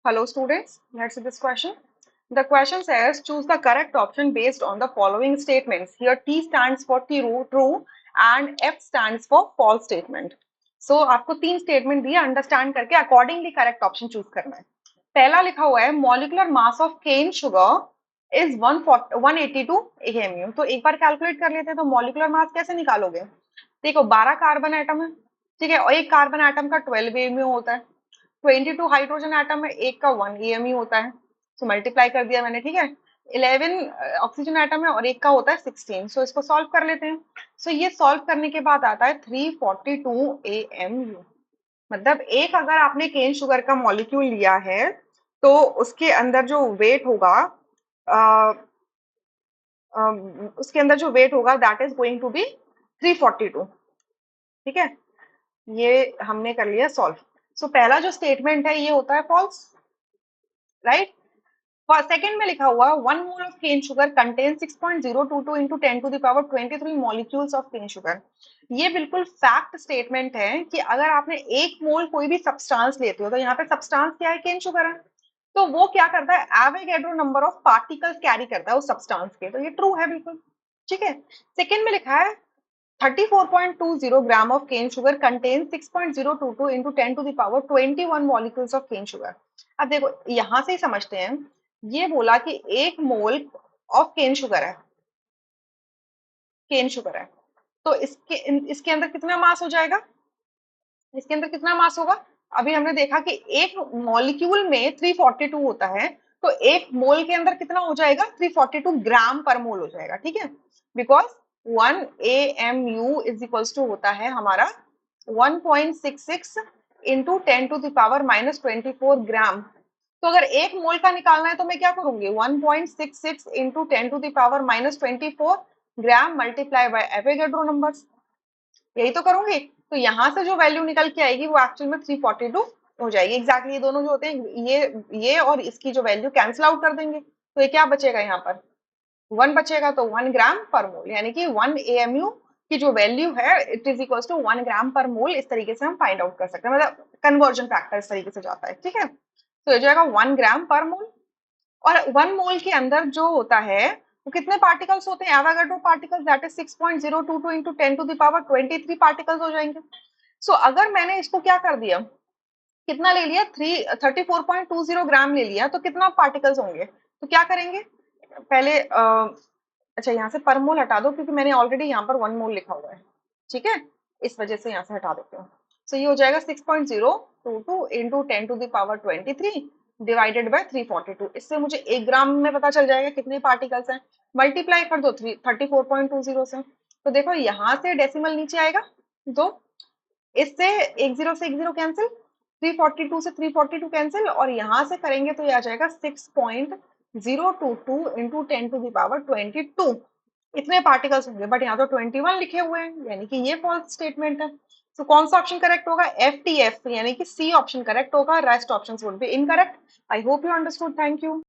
Hello students, let's see this question. The question says choose the correct option based on the following statements. Here T stands for true and F stands for false statement. So आपको तीन statement दिए, understand करके accordingly correct option choose करना है. पहला लिखा हुआ है molecular mass of cane sugar is 182 AMU. तो एक बार कैलकुलेट कर लेते हैं. तो मॉलिक्यूलर मास कैसे निकालोगे? देखो 12 कार्बन एटम है, ठीक है, और एक कार्बन एटम का 12 AMU होता है. 22 हाइड्रोजन एटम है, एक का 1 AMU होता है. तो मल्टीप्लाई कर दिया मैंने, ठीक है. 11 ऑक्सीजन एटम है और एक का होता है 16. सो इसको सॉल्व कर लेते हैं. सो ये सॉल्व करने के बाद आता है 342 AMU. मतलब एक अगर आपने केन शुगर का मॉलिक्यूल लिया है तो उसके अंदर जो वेट होगा that is going to be 342. ठीक है, ये हमने कर लिया सॉल्व. सो पहला जो स्टेटमेंट है ये होता है फॉल्स, राइट. सेकेंड में लिखा हुआ 1 mole of cane sugar contain 6.022 into 10 to the power 23 molecules of cane sugar. ये बिल्कुल फैक्ट स्टेटमेंट है कि अगर आपने एक मोल कोई भी सब्सटेंस लेते हो तो यहाँ पे सब्सटेंस क्या है? केन शुगर है. तो वो क्या करता है? Avogadro number of particles carry करता है उस सब्सटेंस के. तो ये ट्रू है बिल्कुल, ठीक है. सेकेंड में लिखा है 34.20 ग्राम of cane sugar contains 6.022 into 10 to the power 21 molecules of cane sugar. अब देखो यहां से ही समझते हैं. ये बोला कि एक मोल ऑफ केन शुगर है, केन शुगर है, तो इसके अंदर कितना मास हो जाएगा? इसके अंदर कितना मास होगा? अभी हमने देखा कि एक मॉलिक्यूल में 342 होता है, तो एक मोल के अंदर कितना हो जाएगा? 342 ग्राम पर मोल हो जाएगा, ठीक है. Because 1 AMU is equals to होता है हमारा 1.66 into 10 to the power -24 gram. तो अगर एक मोल का निकालना है तो मैं क्या करूंगी? 1.66 into 10 to the power -24 gram multiply by Avogadro numbers. यही तो करूंगी. तो यहाँ से जो वैल्यू निकल के आएगी वो एक्चुअल में 342 हो जाएगी. एग्जैक्टली ये दोनों जो होते हैं ये और इसकी जो वैल्यू कैंसिल आउट कर देंगे. तो ये क्या बचेगा? यहाँ पर 1 बचेगा. तो 1 ग्राम पर मोल यानी कि 1 AMU की जो वैल्यू है इट इज इक्वल टू 1 ग्राम पर मोल. इस तरीके से हम फाइंड आउट कर सकते हैं. मतलब कन्वर्जन फैक्टर इस तरीके से जाता है, ठीक है. तो ये जाएगा 1 ग्राम पर मोल. और 1 मोल के अंदर जो होता है वो कितने पार्टिकल्स होते हैं? Avogadro particles that is 6.022 into 10 to the power 23 particles हो जाएंगे. सो अगर मैंने इसको क्या कर दिया, कितना ले लिया? 34.20 ग्राम ले लिया, तो कितना पार्टिकल्स होंगे? तो क्या करेंगे पहले अच्छा यहाँ से पर मोल हटा दो क्योंकि मैंने ऑलरेडी यहाँ पर 1 मोल लिखा हुआ है, ठीक है, इस वजह से यहाँ से हटा देते हो. सो ये हो जाएगा 6.022 into 10 to the power 23 divided by 342. इससे मुझे 1 ग्राम में पता चल जाएगा कितने पार्टिकल्स हैं. मल्टीप्लाई कर दो 34.20 से. तो देखो यहाँ से डेसिमल नीचे आएगा, तो इससे 10 से 10 कैंसिल, 342 से 342 कैंसिल, और यहाँ से करेंगे तो ये आ जाएगा 6.022 इंटू 10 टू द पावर 22. इतने पार्टिकल्स होंगे. बट यहाँ तो 21 लिखे हुए हैं यानी कि ये फॉल्स स्टेटमेंट है. तो कौन सा ऑप्शन करेक्ट होगा? FTF यानी कि सी ऑप्शन करेक्ट होगा. Rest options would be incorrect. I hope you understood. Thank you.